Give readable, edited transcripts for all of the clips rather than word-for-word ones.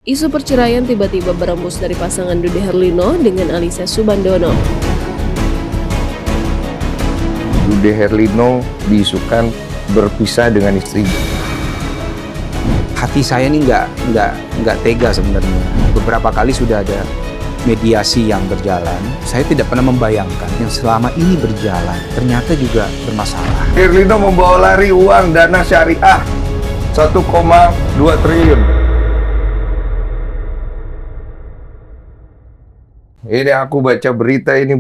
Isu perceraian tiba-tiba berembus dari pasangan Dude Herlino dengan Alyssa Subandono. Dude Herlino diisukan berpisah dengan istrinya. Hati saya ini nggak tega sebenarnya. Beberapa kali sudah ada mediasi yang berjalan. Saya tidak pernah membayangkan yang selama ini berjalan ternyata juga bermasalah. Herlino membawa lari uang dana syariah 1,2 triliun. Ini aku baca berita ini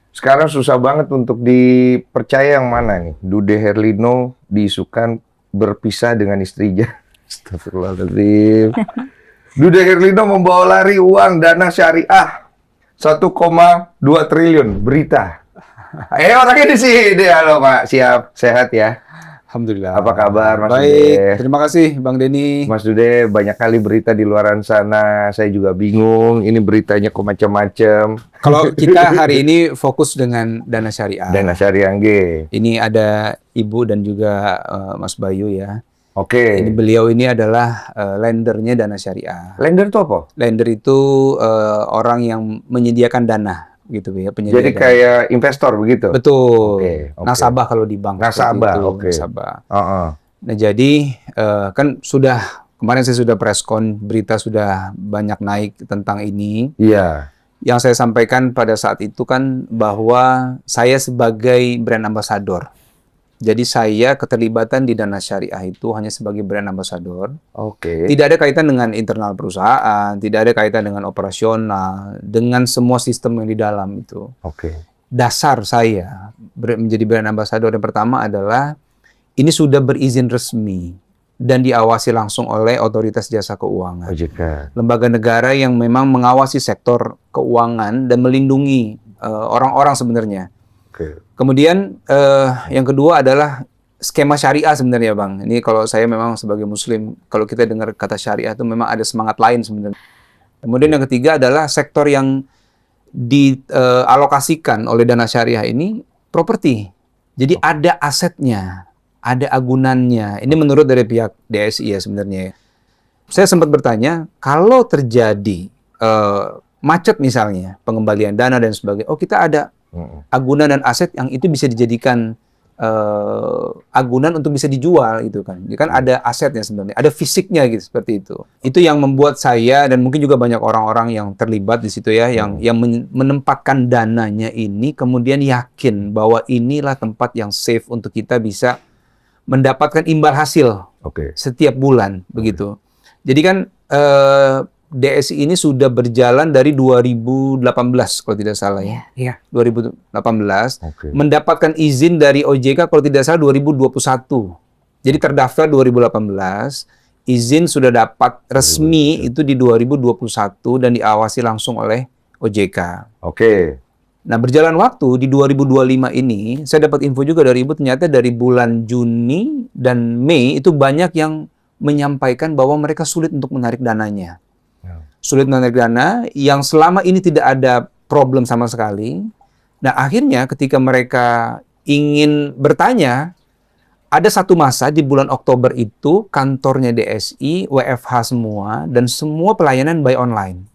Sekarang susah banget untuk dipercaya yang mana nih. Dude Herlino diisukan berpisah dengan istrinya. Astagfirullahaladzim. Dude Herlino membawa lari uang dana syariah 1,2 triliun. Berita. Orangnya di sini. Halo Pak, siap, sehat ya? Alhamdulillah. Apa kabar Mas Baik, Dude? terima kasih Bang Denny. Mas Dude, banyak kali berita di luaran sana. Saya juga bingung. Ini beritanya kok macam-macam. Kalau kita hari ini fokus dengan dana syariah. Dana syariah G. Ini ada Ibu dan juga Mas Bayu ya. Oke. Beliau ini adalah lendernya dana syariah. Lender itu apa? Lender itu orang yang menyediakan dana, gitu ya. Penyedia Jadi dana. kayak investor begitu? Betul. Oke. Nasabah kalau di bank. Nasabah, seperti itu, oke. Nasabah. Heeh. Nah jadi kan kemarin saya sudah preskon, berita sudah banyak naik tentang ini. Iya. Yang saya sampaikan pada saat itu kan bahwa saya sebagai brand ambassador. Jadi saya keterlibatan di dana syariah itu hanya sebagai brand ambassador. Oke. Tidak ada kaitan dengan internal perusahaan, tidak ada kaitan dengan operasional, dengan semua sistem yang di dalam itu. Oke. Dasar saya menjadi brand ambassador yang pertama adalah ini sudah berizin resmi dan diawasi langsung oleh Otoritas Jasa Keuangan. OJK. Lembaga negara yang memang mengawasi sektor keuangan dan melindungi orang-orang sebenarnya. Oke. Kemudian yang kedua adalah skema syariah sebenarnya Bang. Ini kalau saya memang sebagai muslim, kalau kita dengar kata syariah itu memang ada semangat lain sebenarnya. Kemudian yang ketiga adalah sektor yang dialokasikan oleh dana syariah ini properti. Jadi ada asetnya, ada agunannya. Ini menurut dari pihak DSI ya sebenarnya. Saya sempat bertanya, kalau terjadi macet misalnya, pengembalian dana dan sebagainya, oh kita ada agunan dan aset yang itu bisa dijadikan agunan untuk bisa dijual gitu kan. Jadi kan ada asetnya sebenarnya, ada fisiknya gitu seperti itu. Itu yang membuat saya dan mungkin juga banyak orang-orang yang terlibat di situ ya, yang menempatkan dananya ini kemudian yakin bahwa inilah tempat yang safe untuk kita bisa mendapatkan imbal hasil setiap bulan begitu. Jadi kan DSI ini sudah berjalan dari 2018 kalau tidak salah ya. Iya, 2018. Mendapatkan izin dari OJK kalau tidak salah 2021. Jadi terdaftar 2018, izin sudah dapat resmi itu di 2021 dan diawasi langsung oleh OJK. Oke. Nah, berjalan waktu di 2025 ini, saya dapat info juga dari Ibu ternyata dari bulan Juni dan Mei itu banyak yang menyampaikan bahwa mereka sulit untuk menarik dananya. Sulit menarik dana yang selama ini tidak ada problem sama sekali. Nah, akhirnya ketika mereka ingin bertanya, ada satu masa di bulan Oktober itu kantornya DSI, WFH semua, dan semua pelayanan by online.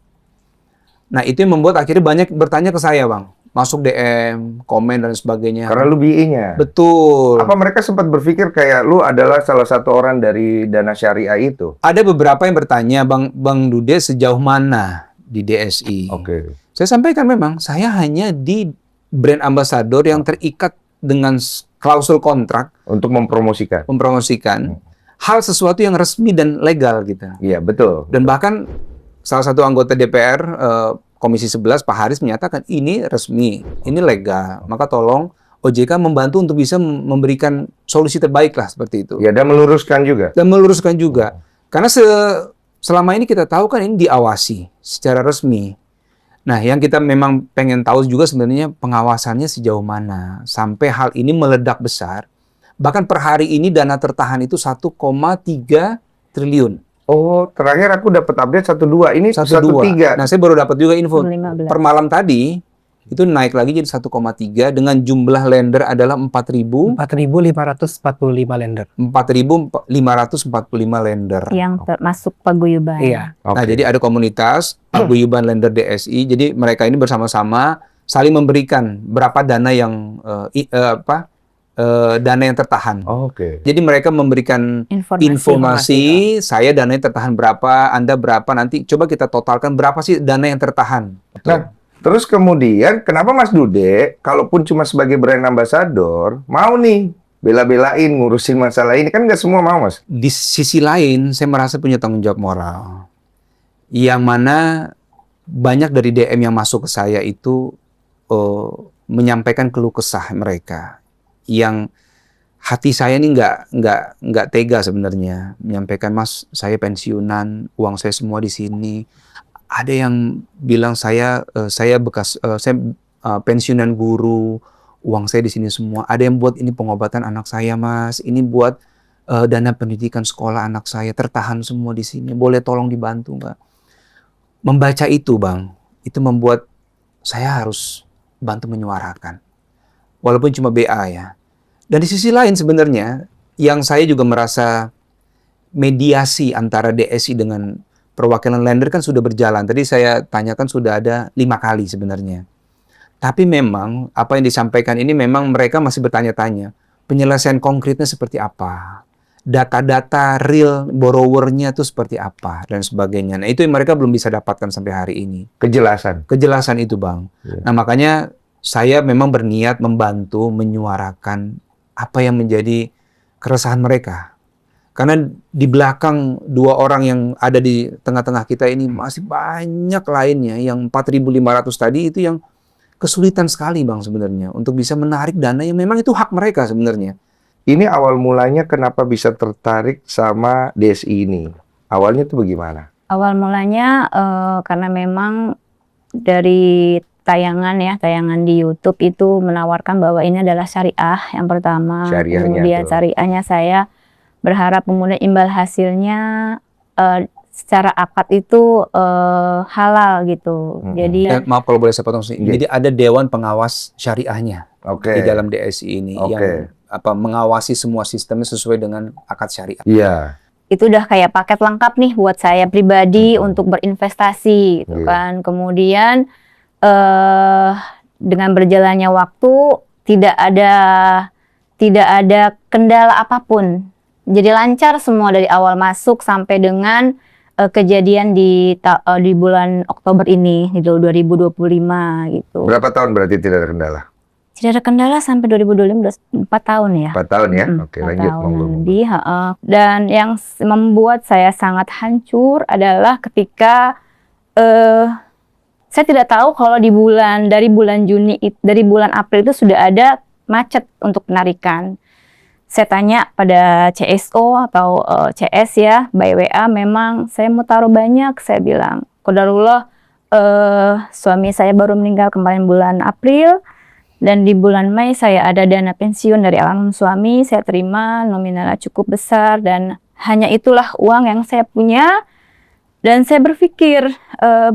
Nah, itu yang membuat akhirnya banyak bertanya ke saya, Bang. Masuk DM, komen, dan sebagainya. Karena lu BI-nya. Betul. Apa mereka sempat berpikir kayak lu adalah salah satu orang dari dana syariah itu? Ada beberapa yang bertanya, Bang Dude sejauh mana di DSI? Oke. Saya sampaikan memang, saya hanya di brand ambassador yang terikat dengan klausul kontrak. Untuk mempromosikan. Hal sesuatu yang resmi dan legal gitu. Iya, betul. Dan bahkan salah satu anggota DPR, Komisi 11, Pak Haris menyatakan ini resmi, ini legal. Maka tolong OJK membantu untuk bisa memberikan solusi terbaik lah seperti itu. Ya, dan meluruskan juga. Karena selama ini kita tahu kan ini diawasi secara resmi. Nah, yang kita memang pengen tahu juga sebenarnya pengawasannya sejauh mana. Sampai hal ini meledak besar. Bahkan per hari ini dana tertahan itu 1,3 triliun. Oh, terakhir aku dapat update 12. Ini 13. Nah, saya baru dapat juga info 15. per malam tadi itu naik lagi jadi 1,3 dengan jumlah lender adalah 4.545 lender. 4.545 lender. Yang termasuk paguyuban. Iya. Nah, jadi ada komunitas paguyuban lender DSI. Jadi mereka ini bersama-sama saling memberikan berapa dana yang dana yang tertahan. Oke. Jadi mereka memberikan informasi, saya dananya tertahan berapa, Anda berapa, nanti coba kita totalkan berapa sih dana yang tertahan. Nah, terus kemudian kenapa Mas Dude, kalaupun cuma sebagai brand ambassador, mau nih bela-belain ngurusin masalah ini? Kan nggak semua mau, Mas. Di sisi lain, saya merasa punya tanggung jawab moral. Yang mana banyak dari DM yang masuk ke saya itu menyampaikan keluh kesah mereka. Yang hati saya ini nggak tega sebenarnya. Menyampaikan, Mas, saya pensiunan, uang saya semua di sini. Ada yang bilang saya pensiunan guru, uang saya di sini semua. Ada yang buat ini pengobatan anak saya, Mas. Ini buat dana pendidikan sekolah anak saya, tertahan semua di sini. Boleh tolong dibantu, Mbak? Membaca itu, Bang, itu membuat saya harus bantu menyuarakan. Walaupun cuma BA ya. Dan di sisi lain sebenarnya, yang saya juga merasa mediasi antara DSI dengan perwakilan lender kan sudah berjalan. Tadi saya tanyakan sudah ada 5 kali sebenarnya. Tapi memang apa yang disampaikan ini memang mereka masih bertanya-tanya. Penyelesaian konkretnya seperti apa? Data-data real borrower-nya itu seperti apa? Dan sebagainya. Nah, itu yang mereka belum bisa dapatkan sampai hari ini. Kejelasan. Kejelasan itu, Bang. Yeah. Nah, makanya saya memang berniat membantu menyuarakan apa yang menjadi keresahan mereka. Karena di belakang 2 orang yang ada di tengah-tengah kita ini masih banyak lainnya yang 4.500 tadi itu yang kesulitan sekali, Bang, sebenarnya untuk bisa menarik dana yang memang itu hak mereka sebenarnya. Ini awal mulanya kenapa bisa tertarik sama DSI ini? Awalnya tuh bagaimana? Awal mulanya karena memang dari tayangan di YouTube itu menawarkan bahwa ini adalah syariah yang pertama. Syariahnya Kemudian tuh. syariahnya saya berharap kemudian imbal hasilnya secara akad itu halal gitu. Jadi Maaf kalau boleh saya potong. Jadi ada Dewan Pengawas Syariahnya Oke. di dalam DSI ini yang mengawasi semua sistemnya sesuai dengan akad syariah. Iya. itu udah kayak paket lengkap nih buat saya pribadi untuk berinvestasi gitu kan. Kemudian dengan berjalannya waktu tidak ada kendala apapun. Jadi lancar semua dari awal masuk sampai dengan kejadian di bulan Oktober ini di 2025 gitu. Berapa tahun berarti tidak ada kendala? Tidak ada kendala sampai 2025, 4 tahun ya. 4 tahun ya? Oke, 4 lanjut. tahun Monggo. lebih. Dan yang membuat saya sangat hancur adalah ketika saya tidak tahu kalau dari bulan April itu sudah ada macet untuk penarikan. Saya tanya pada CSO atau CS ya, by WA, memang saya mau taruh banyak. Saya bilang, qadarullah, suami saya baru meninggal kemarin bulan April. Dan di bulan Mei saya ada dana pensiun dari almarhum suami, saya terima nominalnya cukup besar dan hanya itulah uang yang saya punya. Dan saya berpikir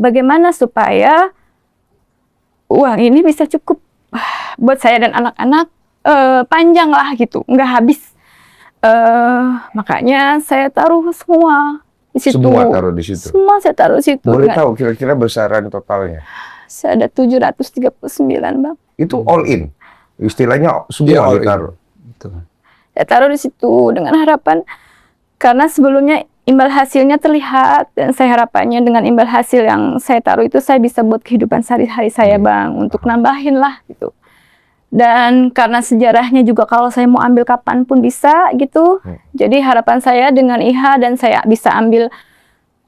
bagaimana supaya uang ini bisa cukup buat saya dan anak-anak panjang lah gitu, nggak habis. Makanya saya taruh semua di situ. Semua taruh di situ? Semua saya taruh di situ. Boleh tahu kira-kira besaran totalnya? Saya ada 739, Bang. Itu all in? Istilahnya semua ditaruh? Saya taruh di situ dengan harapan, karena sebelumnya imbal hasilnya terlihat, dan saya harapannya dengan imbal hasil yang saya taruh itu saya bisa buat kehidupan sehari-hari saya, Bang, untuk nambahin lah gitu. Dan karena sejarahnya juga kalau saya mau ambil kapan pun bisa gitu. Jadi harapan saya dengan IHA dan saya bisa ambil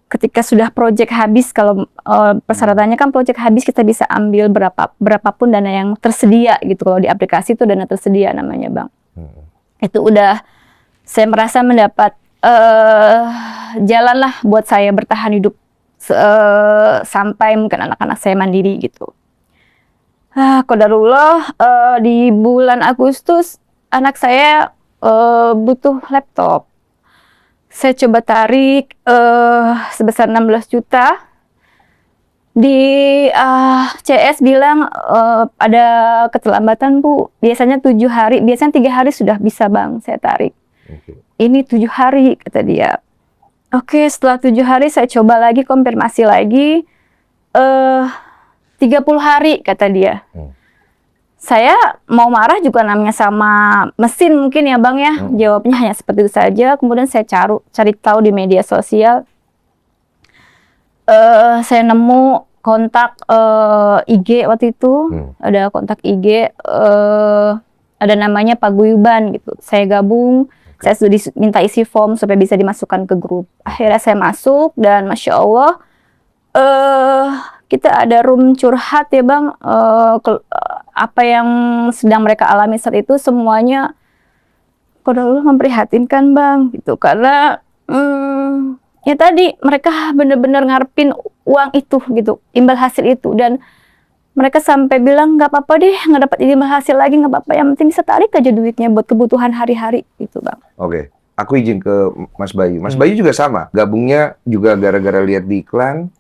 ketika sudah proyek habis. Kalau persyaratannya kan proyek habis kita bisa ambil berapapun dana yang tersedia gitu. Kalau di aplikasi itu dana tersedia namanya, Bang. Itu udah saya merasa mendapat jalan lah buat saya bertahan hidup sampai mungkin anak-anak saya mandiri gitu. Qadarullah di bulan Agustus anak saya butuh laptop. Saya coba tarik sebesar 16 juta Di CS bilang ada keterlambatan Bu. Biasanya 7 hari, biasanya 3 hari sudah bisa Bang saya tarik. Oke. Ini 7 hari kata dia. Oke, setelah 7 hari saya coba lagi konfirmasi lagi. 30 hari kata dia. Saya mau marah juga namanya sama mesin mungkin ya Bang ya. Jawabnya hanya seperti itu saja. Kemudian saya cari tahu di media sosial. Saya nemu kontak IG waktu itu, ada kontak IG, ada namanya Paguyuban gitu. Saya gabung, saya sudah diminta isi form supaya bisa dimasukkan ke grup. Akhirnya saya masuk dan Masya Allah, kita ada room curhat ya Bang. Apa yang sedang mereka alami saat itu semuanya Allah memprihatinkan Bang gitu. Karena ya tadi mereka benar-benar ngarepin uang itu gitu, imbal hasil itu, dan mereka sampai bilang nggak apa-apa deh nggak dapat imbal hasil lagi, nggak apa-apa, yang penting bisa tarik aja duitnya buat kebutuhan hari-hari gitu Bang. Oke, aku izin ke Mas Bayu. Mas Bayu juga sama, gabungnya juga gara-gara lihat di iklan.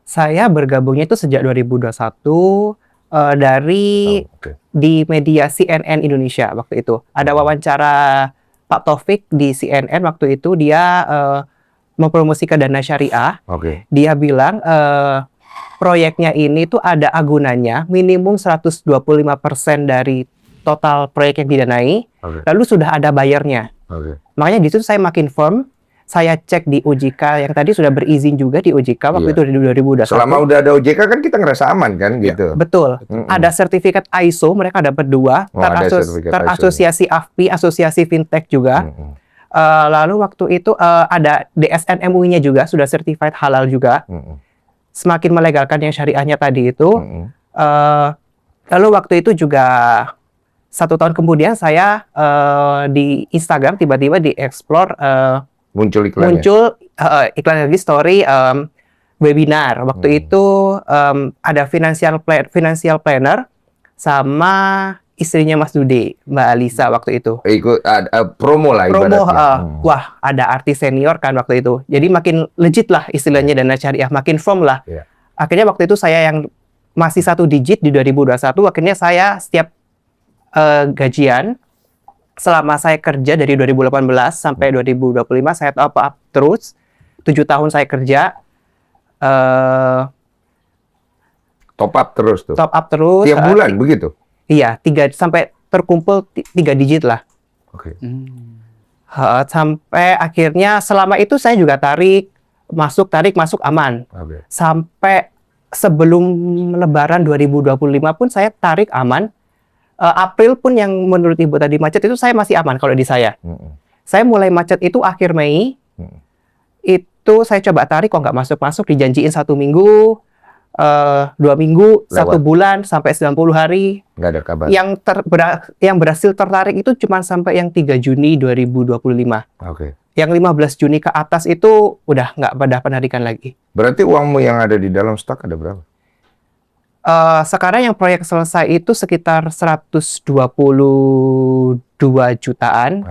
Saya bergabungnya itu sejak 2021 dari di media CNN Indonesia waktu itu. Ada wawancara Pak Taufik di CNN waktu itu, dia mempromosikan dana syariah. Dia bilang proyeknya ini tuh ada agunannya minimum 125% dari total proyek yang didanai. Lalu sudah ada bayarnya. Makanya di situ saya makin firm. Saya cek di OJK yang tadi sudah berizin juga di OJK waktu itu di 2021. Selama udah ada OJK kan kita ngerasa aman kan gitu. Betul. Ada sertifikat ISO, mereka dapat 2. Terasosiasi AFPI, asosiasi fintech juga. Lalu waktu itu ada DSN MUI-nya juga sudah certified halal juga. Semakin melegalkan yang syariahnya tadi itu. Lalu waktu itu juga 1 tahun kemudian saya di Instagram tiba-tiba di-explore muncul iklan lagi story webinar. Waktu itu ada financial planner sama istrinya Mas Dude, Mbak Alisa waktu itu. Ikut promo lah ibaratnya. Wah, ada artis senior kan waktu itu. Jadi makin legit lah istilahnya dana syariah, makin firm lah. Akhirnya waktu itu saya yang masih 1 digit di 2021, akhirnya saya setiap gajian selama saya kerja dari 2018 sampai 2025 saya top up terus. 7 tahun saya kerja. Top up terus tuh. Top up terus. Tiap bulan begitu? Iya, 3 sampai terkumpul 3 digit lah. Sampai akhirnya selama itu saya juga tarik masuk aman. Sampai sebelum Lebaran 2025 pun saya tarik aman. April pun yang menurut Ibu tadi macet itu saya masih aman kalau di saya. Saya mulai macet itu akhir Mei. Itu saya coba tarik kok nggak masuk-masuk, dijanjiin 1 minggu, 2 minggu, lewat 1 bulan sampai 90 hari. Nggak ada kabar. Yang berhasil tertarik itu cuma sampai yang 3 Juni 2025. Yang 15 Juni ke atas itu udah nggak pada penarikan lagi. Berarti uangmu yang ada di dalam stok ada berapa? Sekarang yang proyek selesai itu sekitar 122 jutaan.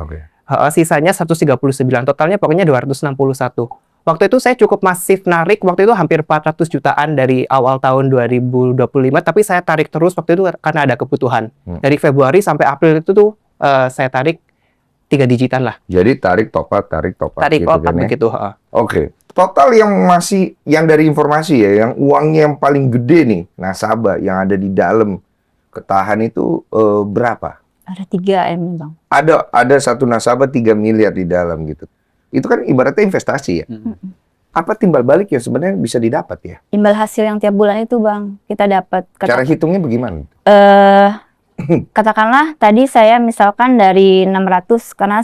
Sisanya 139. Totalnya pokoknya 261. Waktu itu saya cukup masif narik. Waktu itu hampir 400 jutaan dari awal tahun 2025. Tapi saya tarik terus waktu itu karena ada kebutuhan. Dari Februari sampai April itu tuh saya tarik 3 digitan lah. Jadi tarik top up. Tarik gitu top up kan, begitu. Total yang dari informasi ya, yang uangnya yang paling gede nih, nasabah yang ada di dalam ketahan itu berapa? Ada 3 M Bang. Ada 1 nasabah 3 miliar di dalam gitu. Itu kan ibaratnya investasi ya. Apa timbal balik yang sebenarnya bisa didapat ya? Imbal hasil yang tiap bulan itu Bang, kita dapat. Cara hitungnya bagaimana? Katakanlah tadi saya misalkan dari 600 karena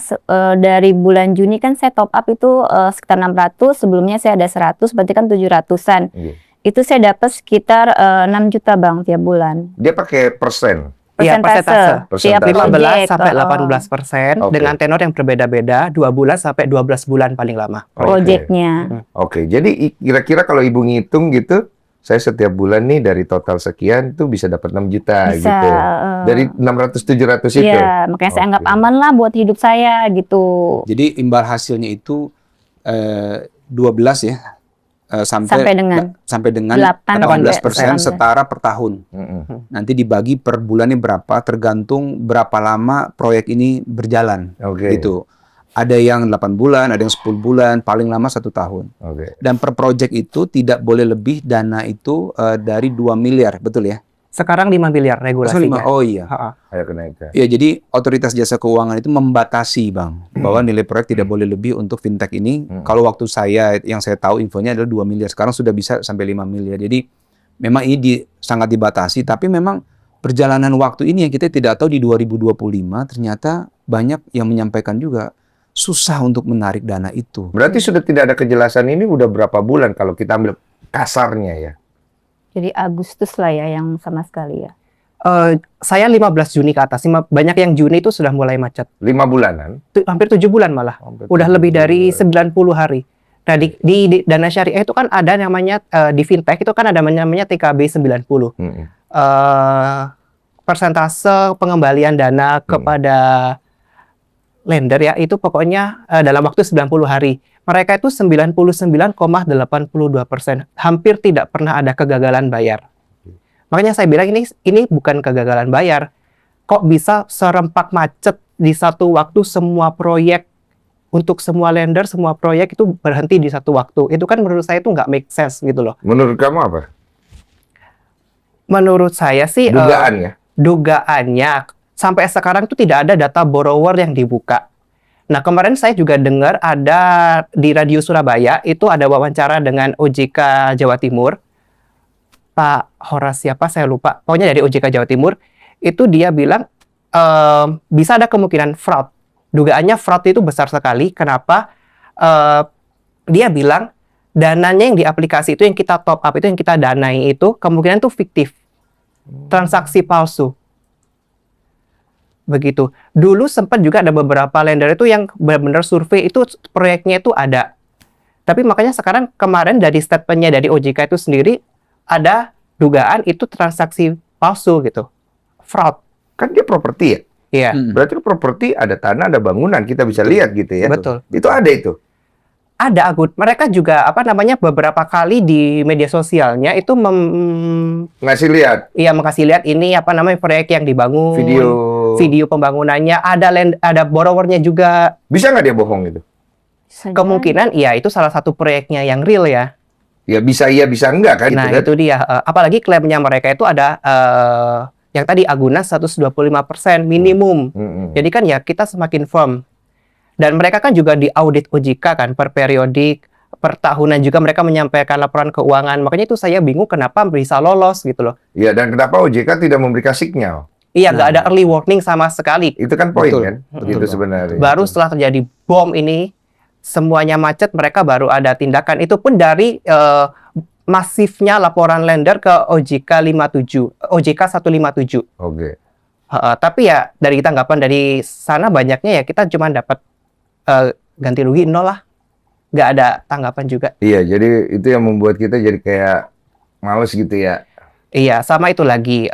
dari bulan Juni kan saya top up itu sekitar 600, sebelumnya saya ada 100, berarti kan 700-an. Itu saya dapat sekitar 6 juta Bang tiap bulan. Dia pakai persen. Iya, persentase. Tiap 15 sampai 18% dengan tenor yang berbeda-beda, 2 bulan sampai 12 bulan paling lama. Proyeknya. Jadi kira-kira kalau Ibu ngitung gitu, saya setiap bulan nih dari total sekian tuh bisa dapat 6 juta bisa, gitu. Dari 600-700 itu. Iya, makanya saya anggap aman lah buat hidup saya gitu. Jadi imbal hasilnya itu 12 ya. sampai dengan 18% 18%. setara per tahun. Nanti dibagi per bulannya berapa, tergantung berapa lama proyek ini berjalan. Gitu. Ada yang 8 bulan, ada yang 10 bulan, paling lama 1 tahun. Dan per proyek itu tidak boleh lebih dana itu dari 2 miliar, betul ya? Sekarang 5 miliar regulasinya. Oh iya. Ayo kenaikan. Ya, jadi Otoritas Jasa Keuangan itu membatasi, Bang, bahwa nilai proyek tidak boleh lebih untuk fintech ini. Kalau waktu yang saya tahu infonya adalah 2 miliar. Sekarang sudah bisa sampai 5 miliar. Jadi memang ini sangat dibatasi, tapi memang perjalanan waktu ini yang kita tidak tahu di 2025 ternyata banyak yang menyampaikan juga susah untuk menarik dana itu. Berarti sudah tidak ada kejelasan ini udah berapa bulan kalau kita ambil kasarnya ya? Jadi Agustus lah ya yang sama sekali ya. Saya 15 Juni ke atas. Banyak yang Juni itu sudah mulai macet. 5 bulanan? Hampir 7 bulan malah. Udah lebih dari 90 hari. Nah, di Dana Syariah itu kan ada namanya, di fintech itu kan ada namanya TKB 90. Persentase pengembalian dana kepada lender ya, itu pokoknya dalam waktu 90 hari. Mereka itu 99,82%. Hampir tidak pernah ada kegagalan bayar. Makanya saya bilang ini bukan kegagalan bayar. Kok bisa serempak macet di satu waktu semua proyek, untuk semua lender, semua proyek itu berhenti di satu waktu. Itu kan menurut saya itu nggak make sense gitu loh. Menurut kamu apa? Menurut saya sih dugaannya sampai sekarang itu tidak ada data borrower yang dibuka. Nah, kemarin saya juga dengar ada di Radio Surabaya, itu ada wawancara dengan OJK Jawa Timur. Pak Horas siapa, saya lupa. Pokoknya dari OJK Jawa Timur, itu dia bilang bisa ada kemungkinan fraud. Dugaannya fraud itu besar sekali. Kenapa? Dia bilang dananya yang di aplikasi itu, yang kita top up itu, yang kita danai itu, kemungkinan itu fiktif. Transaksi palsu. Begitu. Dulu sempat juga ada beberapa lender itu yang benar-benar survei itu proyeknya itu ada. Tapi makanya sekarang kemarin dari statementnya dari OJK itu sendiri ada dugaan itu transaksi palsu gitu. Fraud. Kan dia properti ya? Iya. Berarti properti ada tanah, ada bangunan, kita bisa lihat gitu ya? Betul. Itu ada itu? Ada, Agut. Mereka juga beberapa kali di media sosialnya itu ngasih lihat. Iya, makasih lihat ini proyek yang dibangun. Video pembangunannya, ada borrowernya juga. Bisa nggak dia bohong itu? Kemungkinan iya, itu salah satu proyeknya yang real ya. Ya bisa iya, bisa enggak kan? Nah, itu dia. Apalagi klaimnya mereka itu ada yang tadi agunan 125% minimum. Jadi kan ya kita semakin firm. Dan mereka kan juga diaudit OJK kan per periodik, per tahunan juga mereka menyampaikan laporan keuangan. Makanya itu saya bingung kenapa bisa lolos gitu loh. Iya, dan kenapa OJK tidak memberikan sinyal? Iya, nggak ada early warning sama sekali. Itu kan poin kan? Betul. Itu sebenarnya. Baru setelah terjadi bom ini, semuanya macet, mereka baru ada tindakan. Itu pun dari masifnya laporan lender ke OJK 157. Oke. Tapi ya dari tanggapan dari sana banyaknya ya kita cuma dapat ganti rugi 0 lah. Nggak ada tanggapan juga. Iya, jadi itu yang membuat kita jadi kayak males gitu ya. Iya, sama itu lagi.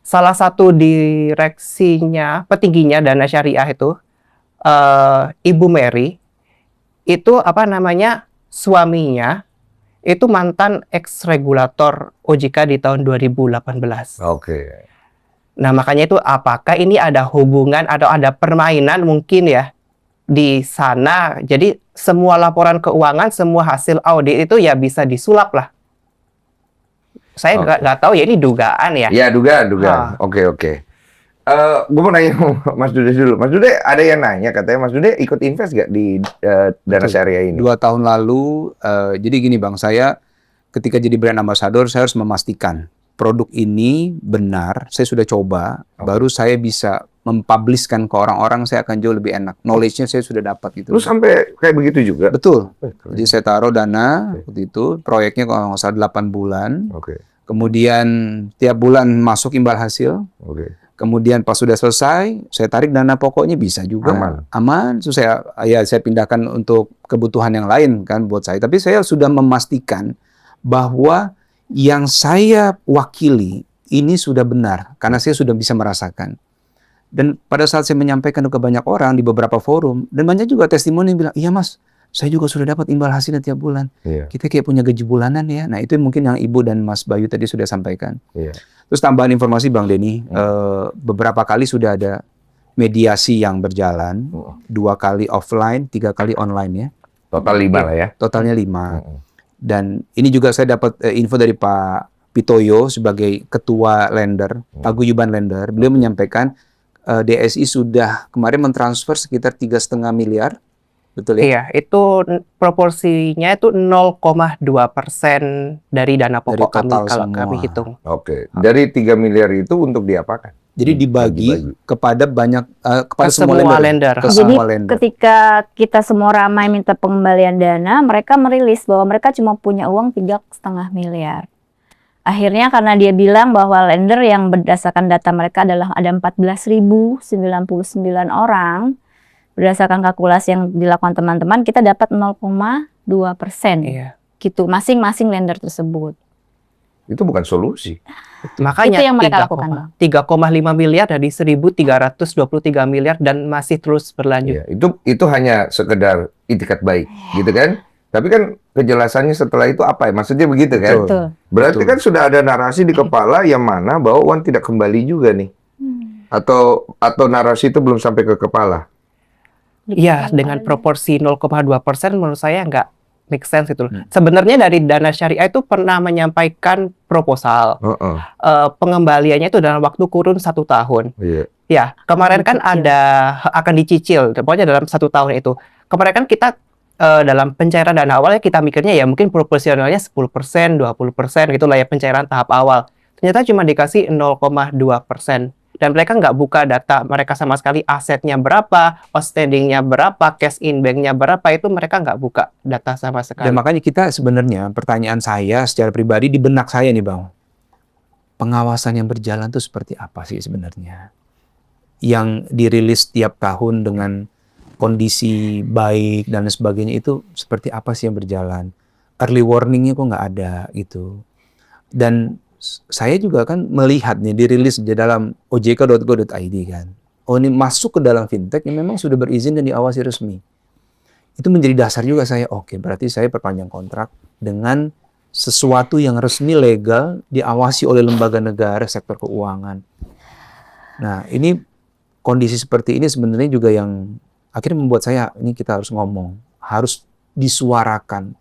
Salah satu direksinya, petingginya Dana Syariah itu, Ibu Mary, itu suaminya, itu mantan ex-regulator OJK di tahun 2018. Oke. Nah, makanya itu apakah ini ada hubungan atau ada permainan mungkin ya di sana. Jadi semua laporan keuangan, semua hasil audit itu ya bisa disulap lah. Saya nggak tahu ya, ini dugaan ya. Ya, dugaan. Oke. Gue mau nanya Mas Dude dulu. Mas Dude, ada yang nanya katanya Mas Dude ikut invest nggak di Dana Syariah ini? 2 tahun lalu, jadi gini Bang, saya ketika jadi brand ambassador, saya harus memastikan produk ini benar, saya sudah coba, baru saya bisa mempublishkan ke orang-orang, saya akan jauh lebih enak. Knowledge-nya saya sudah dapat gitu. Terus sampai kayak begitu juga? Betul. Jadi saya taruh dana waktu itu, proyeknya kalau nggak salah 8 bulan. Kemudian tiap bulan masuk imbal hasil. Kemudian pas sudah selesai, saya tarik dana pokoknya bisa juga. Aman. Terus saya pindahkan untuk kebutuhan yang lain kan buat saya. Tapi saya sudah memastikan bahwa yang saya wakili ini sudah benar karena saya sudah bisa merasakan. Dan pada saat saya menyampaikan ke banyak orang di beberapa forum, dan banyak juga testimoni yang bilang, iya Mas, saya juga sudah dapat imbal hasilnya tiap bulan. Iya. Kita kayak punya gaji bulanan ya. Nah itu mungkin yang Ibu dan Mas Bayu tadi sudah sampaikan. Iya. Terus tambahan informasi Bang Denny, beberapa kali sudah ada mediasi yang berjalan, 2 kali offline, 3 kali online ya. Total 5 lah ya. Totalnya 5. Dan ini juga saya dapat info dari Pak Pitoyo sebagai Ketua Lender, Paguyuban Lender. Beliau menyampaikan DSI sudah kemarin mentransfer sekitar 3,5 miliar. Betul ya? Iya, itu proporsinya itu 0,2% dari dana pokok kami total kalau semua. kami hitung. Oke. Dari 3 miliar itu untuk diapakan? Jadi dibagi kepada banyak kepada Ke semua semua lender. lender. Ke Jadi semua lender. ketika kita semua ramai minta pengembalian dana, mereka merilis bahwa mereka cuma punya uang 3,5 miliar. Akhirnya karena dia bilang bahwa lender yang berdasarkan data mereka adalah ada 14.099 orang, berdasarkan kalkulasi yang dilakukan teman-teman, kita dapat 0,2%. Iya. Gitu, masing-masing lender tersebut. Itu bukan solusi. Makanya Itu yang mereka lakukan, Bang. 3,5 miliar dari 1.323 miliar dan masih terus berlanjut. Iya, itu hanya sekedar itikat baik, gitu kan? Tapi kan kejelasannya setelah itu apa ya? Maksudnya begitu kan? Betul. Berarti Betul. kan sudah ada narasi di kepala yang mana bahwa uang tidak kembali juga nih. Atau narasi itu belum sampai ke kepala. Iya, dengan proporsi 0,2% menurut saya nggak make sense gitu loh. Sebenarnya dari Dana Syariah itu pernah menyampaikan proposal. Pengembaliannya itu dalam waktu kurun 1 tahun. Iya. Ya, kemarin kan ada akan dicicil, pokoknya dalam 1 tahun itu. Kemarin kan kita dalam pencairan dana awalnya kita mikirnya ya mungkin proporsionalnya 10%, 20% gitu lah ya pencairan tahap awal. Ternyata cuma dikasih 0,2%. Dan mereka nggak buka data mereka sama sekali, asetnya berapa, outstanding-nya berapa, cash in bank-nya berapa, itu mereka nggak buka data sama sekali. Dan makanya kita sebenarnya pertanyaan saya secara pribadi di benak saya nih Bang. Pengawasan yang berjalan itu seperti apa sih sebenarnya? Yang dirilis tiap tahun dengan kondisi baik dan sebagainya itu seperti apa sih yang berjalan? Early warning-nya kok nggak ada gitu. Dan saya juga kan melihat nih dirilis di dalam ojk.go.id kan. Oh ini masuk ke dalam fintech yang memang sudah berizin dan diawasi resmi. Itu menjadi dasar juga saya, oke, berarti saya perpanjang kontrak dengan sesuatu yang resmi legal diawasi oleh lembaga negara sektor keuangan. Nah, ini kondisi seperti ini sebenarnya juga yang akhirnya membuat saya ini kita harus ngomong, harus disuarakan.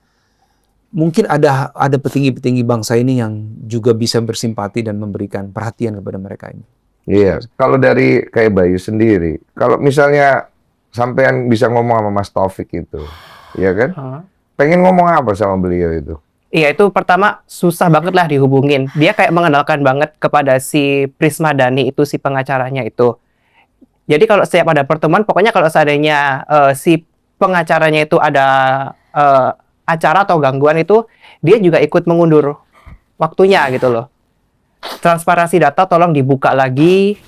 Mungkin ada petinggi-petinggi bangsa ini yang juga bisa bersimpati dan memberikan perhatian kepada mereka ini. Iya, kalau dari kayak Bayu sendiri, kalau misalnya sampean bisa ngomong sama Mas Taufik itu, ya kan? Pengen ngomong apa sama beliau itu? Iya, itu pertama susah banget lah dihubungin. Dia kayak mengenalkan banget kepada si Prisma Dani itu, si pengacaranya itu. Jadi kalau setiap ada pertemuan, pokoknya kalau seandainya si pengacaranya itu ada acara atau gangguan itu, dia juga ikut mengundur waktunya gitu loh. Transparansi data tolong dibuka lagi.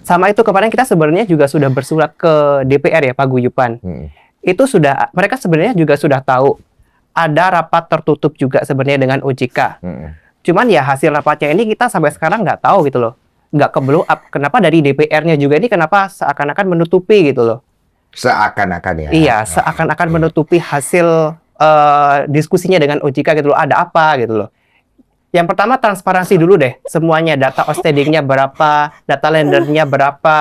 Sama itu kemarin kita sebenarnya juga sudah bersurat ke DPR ya, Paguyuban. Itu sudah, mereka sebenarnya juga sudah tahu. Ada rapat tertutup juga sebenarnya dengan OJK. Cuman ya hasil rapatnya ini kita sampai sekarang nggak tahu gitu loh. Nggak ke-blow up. Kenapa dari DPR-nya juga ini kenapa seakan-akan menutupi gitu loh. Seakan-akan ya? Iya, seakan-akan menutupi hasil diskusinya dengan OJK gitu loh. Ada apa gitu loh. Yang pertama transparansi dulu deh. Semuanya data outstanding-nya berapa, data lender-nya berapa,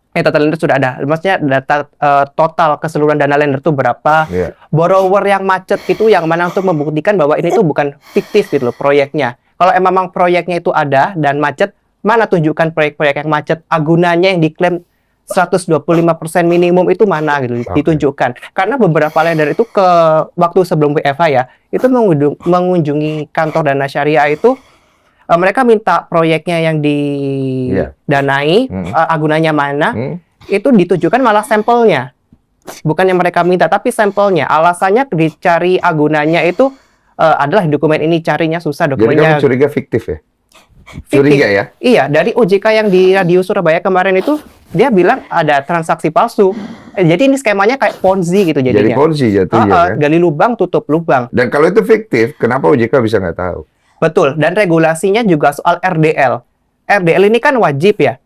data lender sudah ada. Maksudnya data total keseluruhan dana lender itu berapa. Borrower yang macet itu yang mana untuk membuktikan bahwa ini tuh bukan fiktif gitu loh proyeknya. Kalau memang proyeknya itu ada dan macet, mana tunjukkan proyek-proyek yang macet, agunannya yang diklaim 125% minimum itu mana gitu ditunjukkan. Karena beberapa lender itu ke waktu sebelum WFH ya, itu mengunjungi kantor Dana Syariah itu mereka minta proyeknya yang didanai, agunannya mana, itu ditunjukkan malah sampelnya. Bukan yang mereka minta, tapi sampelnya. Alasannya dicari agunannya itu adalah dokumen ini carinya susah dokumennya. Jadi kamu curiga fiktif ya? Curiga ya? Iya, dari OJK yang di Radio Surabaya kemarin itu dia bilang ada transaksi palsu. Jadi ini skemanya kayak Ponzi gitu jadinya. Jadi Ponzi jatuhnya kan? Gali lubang, tutup lubang. Dan kalau itu fiktif, kenapa OJK bisa nggak tahu? Betul, dan regulasinya juga soal RDL. RDL ini kan wajib ya.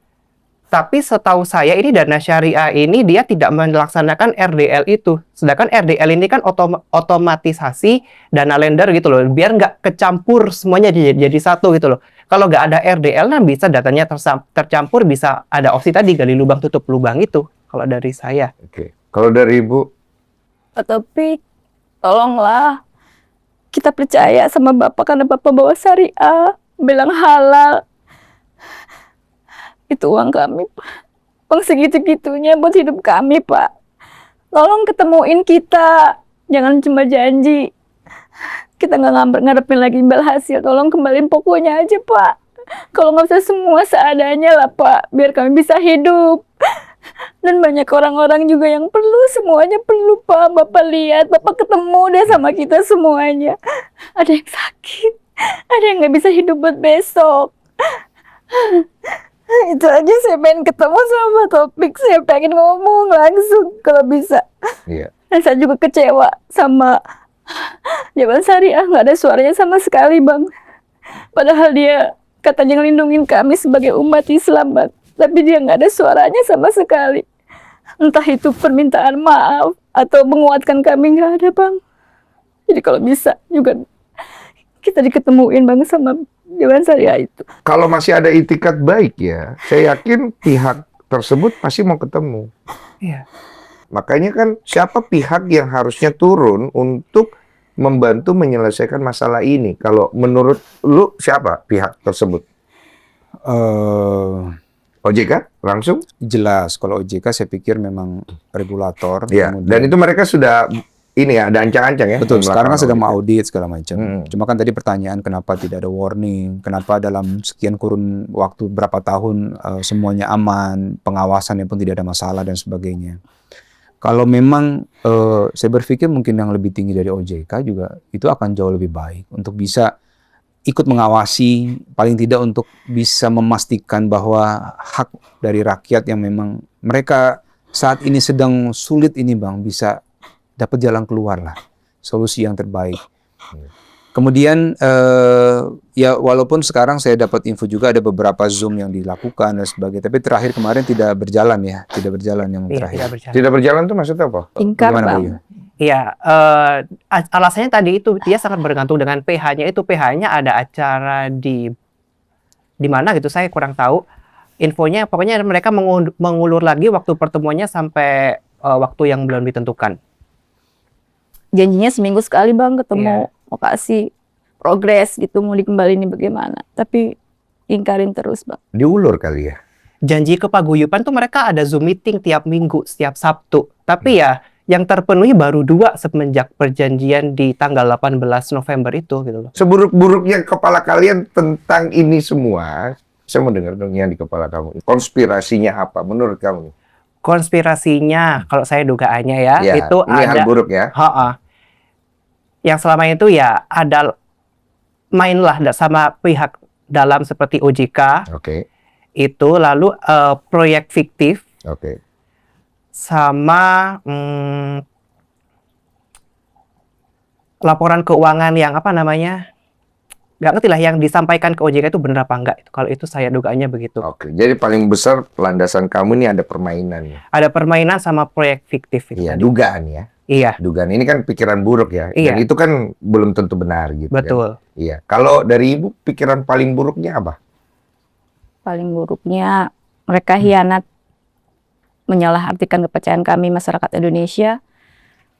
Tapi setahu saya ini dana syariah ini dia tidak melaksanakan RDL itu. Sedangkan RDL ini kan otomatisasi dana lender gitu loh. Biar nggak kecampur semuanya jadi satu gitu loh. Kalau nggak ada RDL kan bisa datanya tercampur, bisa ada opsi tadi gali lubang tutup lubang itu. Kalau dari saya. Oke. Kalau dari Ibu? Pak Taufik, tolonglah. Kita percaya sama Bapak karena Bapak bawa syariah, bilang halal. Itu uang kami, Pak. Uang segitu-gitunya buat hidup kami, Pak. Tolong ketemuin kita. Jangan cuma janji. Kita nggak ngarepin lagi imbal hasil. Tolong kembaliin pokoknya aja, Pak. Kalau nggak usah semua seadanya lah, Pak. Biar kami bisa hidup. Dan banyak orang-orang juga yang perlu. Semuanya perlu, Pak. Bapak lihat, Bapak ketemu deh sama kita semuanya. Ada yang sakit. Ada yang nggak bisa hidup buat besok. Itu aja saya pengen ketemu sama Taufik. Saya pengen ngomong langsung kalau bisa. Iya. Dan saya juga kecewa sama Jaban Syariah. Nggak ada suaranya sama sekali, Bang. Padahal dia katanya ngelindungin kami sebagai umat Islam, Bang. Tapi dia nggak ada suaranya sama sekali. Entah itu permintaan maaf atau menguatkan kami, nggak ada, Bang. Jadi kalau bisa juga kita diketemuin, Bang, sama Jaban Syariah itu. Kalau masih ada itikat baik ya, saya yakin pihak tersebut pasti mau ketemu. Iya. Makanya kan siapa pihak yang harusnya turun untuk membantu menyelesaikan masalah ini? Kalau menurut lu siapa pihak tersebut? OJK langsung? Jelas, kalau OJK saya pikir memang regulator. Iya. Kemudian- Dan itu mereka sudah ini ya, ada ancang-ancang ya. Betul, di sekarang kan belakang sedang audit. audit segala macam. Cuma kan tadi pertanyaan kenapa tidak ada warning, kenapa dalam sekian kurun waktu berapa tahun semuanya aman, pengawasannya pun tidak ada masalah dan sebagainya. Kalau memang saya berpikir mungkin yang lebih tinggi dari OJK juga itu akan jauh lebih baik untuk bisa ikut mengawasi, paling tidak untuk bisa memastikan bahwa hak dari rakyat yang memang mereka saat ini sedang sulit ini, Bang, bisa dapat jalan keluar lah, solusi yang terbaik. Kemudian ya walaupun sekarang saya dapat info juga ada beberapa Zoom yang dilakukan dan sebagainya, tapi terakhir kemarin tidak berjalan ya, tidak berjalan yang Iya, terakhir. tidak berjalan. Tidak berjalan tuh maksudnya apa? Ingkar, Bagaimana, Bang. Bayu? Iya, alasannya tadi itu dia sangat bergantung dengan PH-nya itu. PH-nya ada acara di mana gitu, saya kurang tahu infonya. Pokoknya mereka mengulur lagi waktu pertemuannya sampai waktu yang belum ditentukan. Janjinya seminggu sekali, Bang, ketemu. Mau kasih progres gitu, mau dikembaliin bagaimana. Tapi ingkarin terus, Bang. Diulur kali ya. Janji kepaguyuban tuh mereka ada Zoom meeting tiap minggu, setiap Sabtu. Tapi ya yang terpenuhi baru 2 semenjak perjanjian di tanggal 18 November itu gitu loh. Seburuk-buruknya kepala kalian tentang ini semua, saya mau dengar dong yang di kepala kamu. Konspirasinya apa menurut kamu? Konspirasinya, kalau saya dugaannya ya, Ya, itu ini hal ada buruk ya. yang selama itu ya ada mainlah sama pihak dalam seperti OJK Oke. itu, lalu proyek fiktif Oke. sama laporan keuangan yang apa namanya, nggak ngerti lah yang disampaikan ke OJK itu benar apa enggak. Kalau itu saya dugaannya begitu. Oke. Jadi paling besar landasan kamu ini ada permainan ya. Ada permainan sama proyek fiktif itu Iya, tadi. dugaan ya. Iya, Dugaan ini kan pikiran buruk ya. Iya. Dan itu kan belum tentu benar gitu. Kan? betul. Iya. Kalau dari Ibu pikiran paling buruknya apa? Paling buruknya mereka hianat, menyalahartikan kepercayaan kami masyarakat Indonesia.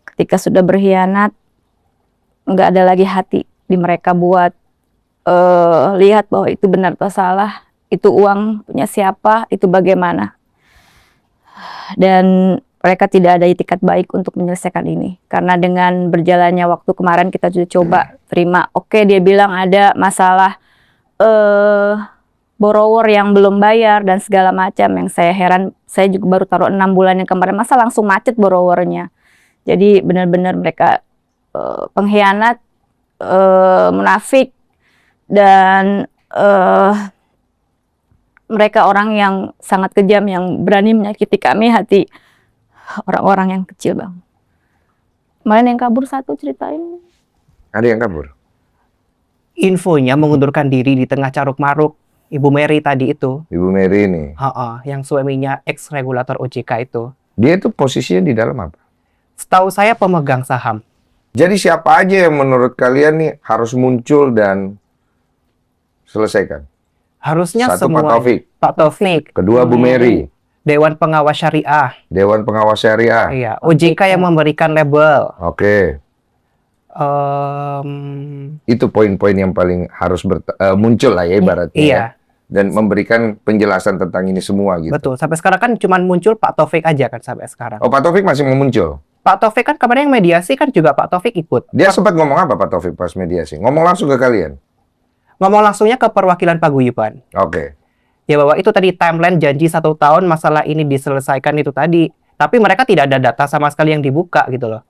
Ketika sudah berkhianat, nggak ada lagi hati di mereka buat lihat bahwa itu benar atau salah, itu uang punya siapa, itu bagaimana. Dan mereka tidak ada itikat baik untuk menyelesaikan ini. Karena dengan berjalannya waktu kemarin kita sudah coba terima, oke, dia bilang ada masalah borrower yang belum bayar dan segala macam. Yang saya heran, saya juga baru taruh 6 bulan yang kemarin, masa langsung macet borrowernya. Jadi benar-benar mereka pengkhianat, munafik, dan mereka orang yang sangat kejam, yang berani menyakiti kami, hati orang-orang yang kecil, Bang. Kemarin yang kabur satu, ceritain. Ada yang kabur? Infonya mengundurkan diri di tengah caruk maruk. Ibu Mary tadi itu. Ibu Mary ini. Yang suaminya ex-regulator OJK itu. Dia itu posisinya di dalam apa? Setahu saya pemegang saham. Jadi siapa aja yang menurut kalian nih harus muncul dan selesaikan? Harusnya Satu, semua. Pak Taufik. Pak Taufik. Kedua, Bu Mary. Dewan Pengawas Syariah. Dewan Pengawas Syariah. Iya, OJK yang memberikan label. Oke. Itu poin-poin yang paling harus muncul lah ya ibaratnya. Iya. Ya. Dan memberikan penjelasan tentang ini semua gitu. Betul. Sampai sekarang kan cuma muncul Pak Taufik aja kan sampai sekarang. Oh, Pak Taufik masih mau muncul? Pak Taufik kan kemarin yang mediasi kan juga Pak Taufik ikut. Dia sempat ngomong apa Pak Taufik pas mediasi? Ngomong langsung ke kalian? Ngomong langsungnya ke perwakilan paguyuban. Oke. Ya bahwa itu tadi timeline janji 1 tahun masalah ini diselesaikan itu tadi. Tapi mereka tidak ada data sama sekali yang dibuka gitu loh.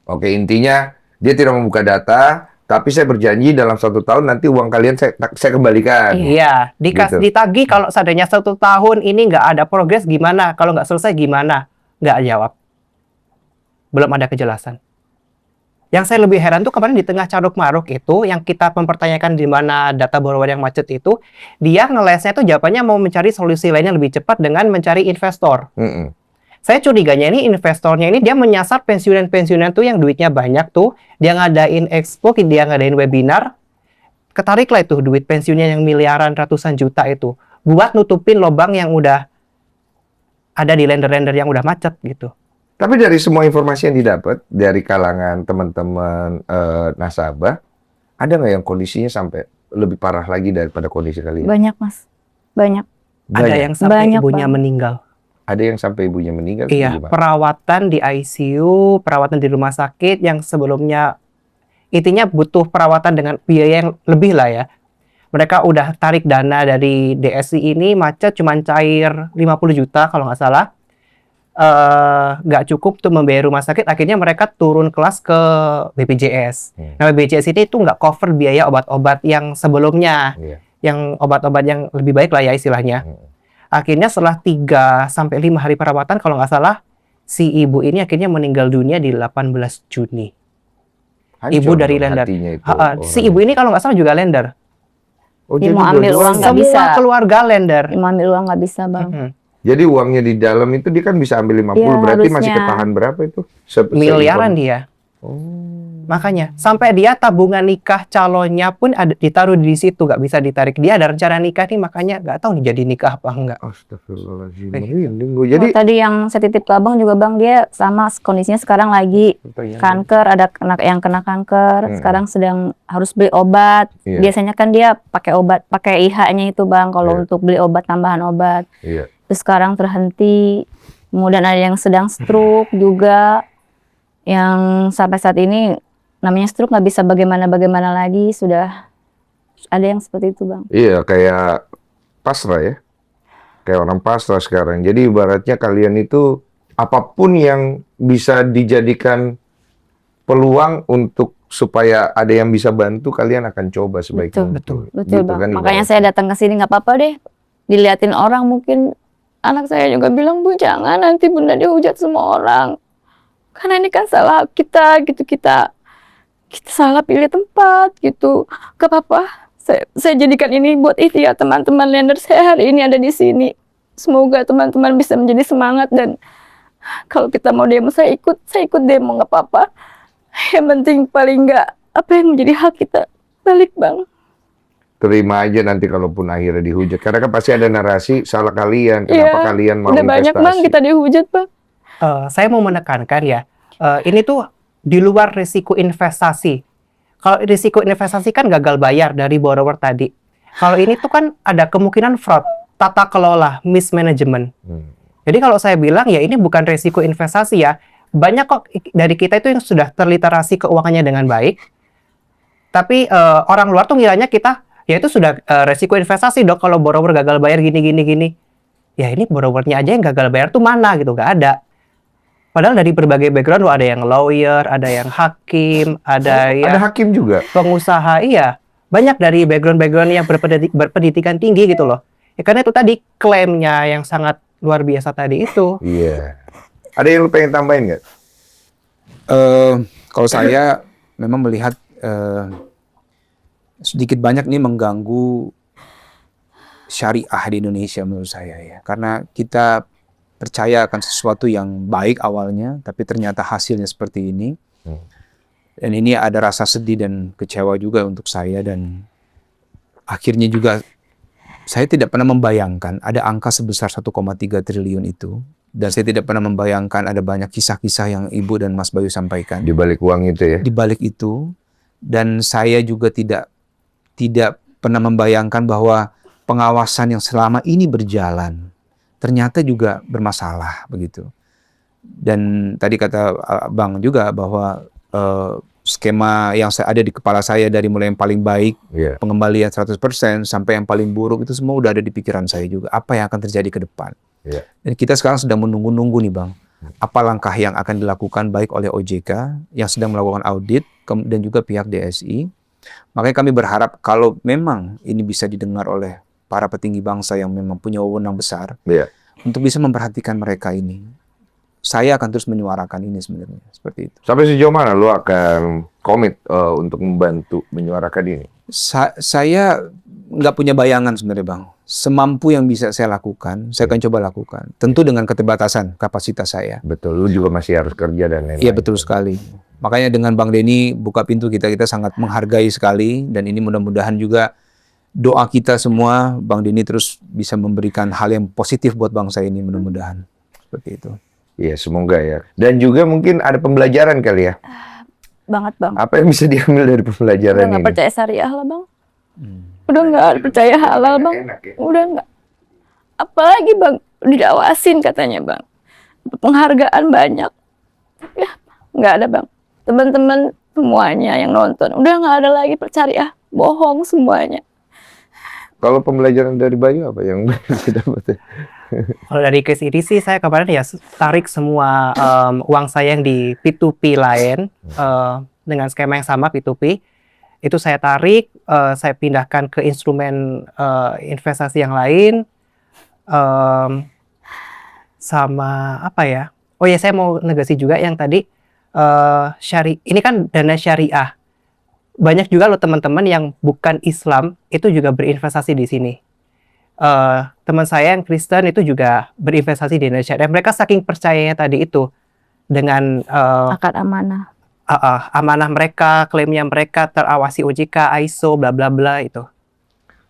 Oke, intinya dia tidak membuka data, tapi saya berjanji dalam 1 tahun nanti uang kalian saya kembalikan. Iya, Gitu. ditagih kalau seandainya 1 tahun ini nggak ada progres gimana? Kalau nggak selesai gimana? Nggak jawab. Belum ada kejelasan. Yang saya lebih heran tuh kemarin di tengah caruk maruk itu, yang kita mempertanyakan di mana data borrower yang macet itu, dia ngelesnya tuh jawabannya mau mencari solusi lainnya lebih cepat dengan mencari investor. Saya curiganya ini investornya ini dia menyasar pensiunan-pensiunan tuh yang duitnya banyak tuh, dia ngadain expo, dia ngadain webinar, ketariklah itu duit pensiunnya yang miliaran ratusan juta itu, buat nutupin lubang yang udah ada di lender-lender yang udah macet gitu. Tapi dari semua informasi yang didapat dari kalangan teman-teman nasabah, ada nggak yang kondisinya sampai lebih parah lagi daripada kondisi kalian? Banyak, Mas. Banyak. Ada yang sampai Banyak, ibunya Bang. meninggal. Ada yang sampai ibunya meninggal? Iya, Gimana? perawatan di ICU, perawatan di rumah sakit yang sebelumnya intinya butuh perawatan dengan biaya yang lebih lah ya. Mereka udah tarik dana dari DSI ini, macet cuma cair 50 juta kalau nggak salah. Nggak cukup untuk membayar rumah sakit, akhirnya mereka turun kelas ke BPJS. Nah, BPJS ini itu nggak cover biaya obat-obat yang sebelumnya, yang obat-obat yang lebih baik lah ya istilahnya. Akhirnya setelah 3-5 hari perawatan kalau nggak salah, si ibu ini akhirnya meninggal dunia di 18 Juni. Hancur Ibu dari dong lender. hatinya itu Si orang. ibu ini kalau nggak salah juga lender. Oh, Dia jadi mau ambil dua-duanya. uang nggak Semua bisa. keluarga lender. Mau ambil uang nggak bisa, Bang. Jadi uangnya di dalam itu dia kan bisa ambil 50, Iya, berarti masih harusnya. ketahan berapa itu? Miliaran dia. Makanya sampai dia tabungan nikah calonnya pun ada ditaruh di situ, nggak bisa ditarik. Dia ada rencana nikah nih, makanya nggak tahu nih jadi nikah apa enggak. Astagfirullahaladzim. Merinding gua. Jadi Tadi yang saya titip ke Abang juga, Bang, dia sama kondisinya sekarang lagi kanker, ada yang kena kanker, sekarang sedang harus beli obat. Iya. Biasanya kan dia pakai obat, pakai IH-nya itu, Bang, kalau Iya. untuk beli obat, tambahan obat. Iya. Terus sekarang terhenti. Kemudian ada yang sedang stroke juga, yang sampai saat ini namanya stroke nggak bisa bagaimana lagi, sudah ada yang seperti itu, Bang. Iya, kayak pasrah ya. Kayak orang pasrah sekarang. Jadi ibaratnya kalian itu apapun yang bisa dijadikan peluang untuk supaya ada yang bisa bantu, kalian akan coba sebaik mungkin. Betul, Gitu Bang. kan Makanya ibaratnya. saya datang ke sini, nggak apa-apa deh, diliatin orang. Mungkin anak saya juga bilang, Bu, jangan nanti Bunda dihujat semua orang. Karena ini kan salah kita gitu, kita salah pilih tempat gitu. Gak apa-apa. Saya jadikan ini buat ikhtiar teman-teman lender saya hari ini ada di sini. Semoga teman-teman bisa menjadi semangat, dan kalau kita mau demo saya ikut demo, nggak apa-apa. Yang penting paling nggak apa yang menjadi hak kita balik, Bang. Terima aja nanti kalaupun akhirnya dihujat. Karena kan pasti ada narasi salah kalian. Kenapa Iya, kalian mau udah banyak, Bang, investasi? kita dihujat, Bang. Saya mau menekankan ya, ini tuh di luar risiko investasi. Kalau risiko investasi kan gagal bayar dari borrower tadi. Kalau ini tuh kan ada kemungkinan fraud, tata kelola, mismanagement. Jadi kalau saya bilang ya ini bukan risiko investasi ya. Banyak kok dari kita itu yang sudah terliterasi keuangannya dengan baik. Tapi orang luar tuh ngiranya kita ya itu sudah risiko investasi dong kalau borrower gagal bayar gini. Ya ini borrowernya aja yang gagal bayar tuh mana gitu, nggak ada. Padahal dari berbagai background, ada yang lawyer, ada yang hakim, ada Ada hakim juga. pengusaha, iya. Banyak dari background yang berpendidikan tinggi gitu loh. Ya, karena itu tadi klaimnya yang sangat luar biasa tadi itu. Iya. Ada yang lu pengen tambahin nggak? Kalau saya memang melihat sedikit banyak nih mengganggu syariah di Indonesia menurut saya ya. Karena kita percaya akan sesuatu yang baik awalnya, tapi ternyata hasilnya seperti ini. Dan ini ada rasa sedih dan kecewa juga untuk saya, dan akhirnya juga saya tidak pernah membayangkan ada angka sebesar 1,3 triliun itu. Dan saya tidak pernah membayangkan ada banyak kisah-kisah yang Ibu dan Mas Bayu sampaikan. Di balik uang itu ya? Di balik itu. Dan saya juga tidak pernah membayangkan bahwa pengawasan yang selama ini berjalan ternyata juga bermasalah begitu. Dan tadi kata Bang juga bahwa skema yang ada di kepala saya dari mulai yang paling baik, pengembalian 100% sampai yang paling buruk itu semua udah ada di pikiran saya juga. Apa yang akan terjadi ke depan? Dan kita sekarang sedang menunggu-nunggu nih Bang. Apa langkah yang akan dilakukan baik oleh OJK yang sedang melakukan audit dan juga pihak DSI. Makanya kami berharap kalau memang ini bisa didengar oleh para petinggi bangsa yang memang punya wewenang besar, untuk bisa memperhatikan mereka ini. Saya akan terus menyuarakan ini sebenarnya, seperti itu. Sampai sejauh mana lo akan komit untuk membantu menyuarakan ini? Saya nggak punya bayangan sebenarnya Bang. Semampu yang bisa saya lakukan, saya akan coba lakukan. Tentu dengan keterbatasan kapasitas saya. Betul, lu juga masih harus kerja dan lain-lain. Iya betul sekali. Makanya dengan Bang Denny buka pintu kita sangat menghargai sekali, dan ini mudah-mudahan juga doa kita semua, Bang Denny terus bisa memberikan hal yang positif buat bangsa ini, mudah-mudahan. Seperti itu. Iya, semoga ya. Dan juga mungkin ada pembelajaran kali ya? Banget Bang. Apa yang bisa diambil dari pembelajaran Udah ini? nggak percaya syariah lah Bang. Udah nggak percaya halal Bang. Ya? Udah nggak. Apalagi Bang, didawasin katanya Bang. Penghargaan banyak. Ya, nggak ada Bang. Teman-teman semuanya yang nonton, udah nggak ada lagi syariah. Bohong semuanya. Kalau pembelajaran dari Bayu apa yang bisa dapat? Kalau dari case ini sih saya kemarin ya tarik semua uang saya yang di P2P lain dengan skema yang sama P2P. Itu saya tarik, saya pindahkan ke instrumen investasi yang lain. Sama apa ya? Oh ya, saya mau negasi juga yang tadi ini kan dana syariah. Banyak juga loh teman-teman yang bukan Islam itu juga berinvestasi di sini. Teman saya yang Kristen itu juga berinvestasi di dana syariah. Mereka saking percayanya tadi itu dengan Akad amanah. Amanah mereka, klaimnya mereka terawasi OJK, ISO, bla bla bla itu.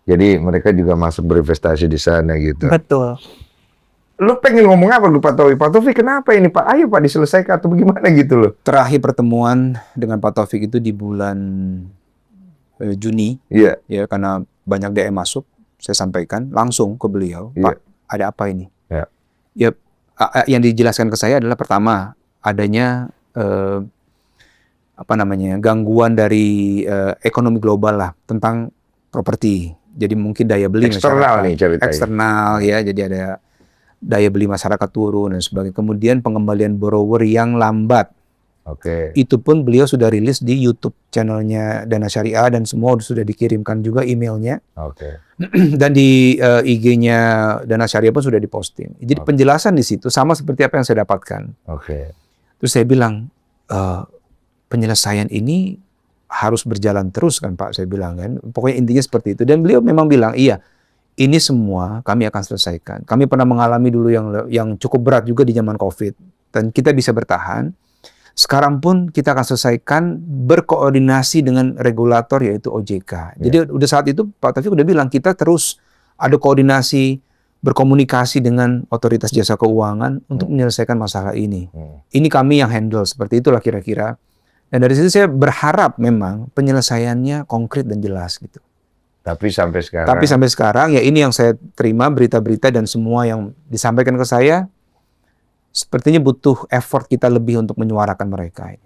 Jadi mereka juga masuk berinvestasi di sana gitu. Betul. Lu pengen ngomong apa lu Pak Taufik? Pak Taufik kenapa ini Pak? Ayo Pak diselesaikan atau bagaimana gitu loh? Terakhir pertemuan dengan Pak Taufik itu di bulan Juni. Iya. Ya, karena banyak DM masuk, saya sampaikan langsung ke beliau, Pak, ada apa ini? Ya, yang dijelaskan ke saya adalah pertama adanya gangguan dari ekonomi global lah tentang properti. Jadi mungkin daya beli eksternal masyarakat, nih ceritanya. eksternal ya, jadi ada daya beli masyarakat turun dan sebagainya. Kemudian pengembalian borrower yang lambat. Itu pun beliau sudah rilis di YouTube channelnya Dana Syariah dan semua sudah dikirimkan juga emailnya. Dan di IG-nya Dana Syariah pun sudah diposting. Jadi penjelasan di situ sama seperti apa yang saya dapatkan. Terus saya bilang, penyelesaian ini harus berjalan terus kan Pak, saya bilang kan. Pokoknya intinya seperti itu. Dan beliau memang bilang, iya, ini semua kami akan selesaikan. Kami pernah mengalami dulu yang cukup berat juga di zaman COVID. Dan kita bisa bertahan. Sekarang pun kita akan selesaikan berkoordinasi dengan regulator yaitu OJK. Jadi udah saat itu Pak Taufik udah bilang kita terus ada koordinasi, berkomunikasi dengan otoritas jasa keuangan untuk menyelesaikan masalah ini. Ini kami yang handle, seperti itulah kira-kira. Dan dari situ saya berharap memang penyelesaiannya konkret dan jelas gitu. Tapi sampai sekarang ya ini yang saya terima berita-berita dan semua yang disampaikan ke saya sepertinya butuh effort kita lebih untuk menyuarakan mereka.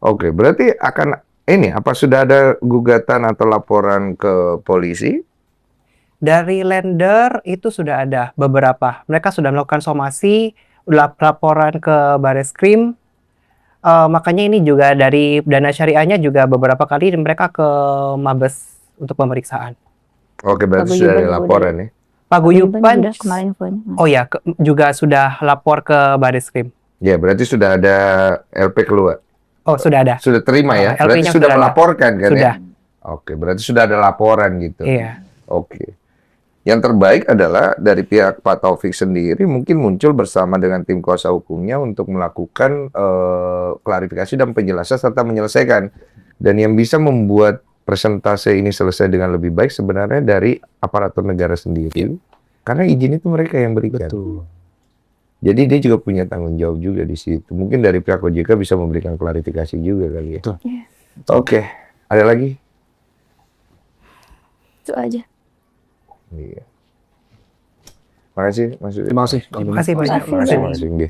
Berarti akan apa sudah ada gugatan atau laporan ke polisi? Dari lender itu sudah ada beberapa. Mereka sudah melakukan somasi, laporan ke Bareskrim. Makanya ini juga dari Dana Syariahnya juga beberapa kali mereka ke Mabes untuk pemeriksaan. Berarti sudah ada laporan ya? Paguyuban kemarin infonya. Oh ya, juga sudah lapor ke Bareskrim. Ya, berarti sudah ada LP keluar. Oh, sudah ada. Sudah terima ya? Berarti sudah melaporkan kan sudah. ya? Berarti sudah ada laporan gitu. Iya. Yang terbaik adalah dari pihak Pak Taufik sendiri mungkin muncul bersama dengan tim kuasa hukumnya untuk melakukan klarifikasi dan penjelasan serta menyelesaikan. Dan yang bisa membuat persentase ini selesai dengan lebih baik sebenarnya dari aparatur negara sendiri. Karena izin itu mereka yang berikan. Betul. Jadi dia juga punya tanggung jawab juga di situ. Mungkin dari pihak OJK bisa memberikan klarifikasi juga kali ya. Betul. Iya. Oke, ada lagi? Itu aja. Iya. Makasih, Mas. Terima kasih. Terima kasih banyak. Makasih, Mas Inggi.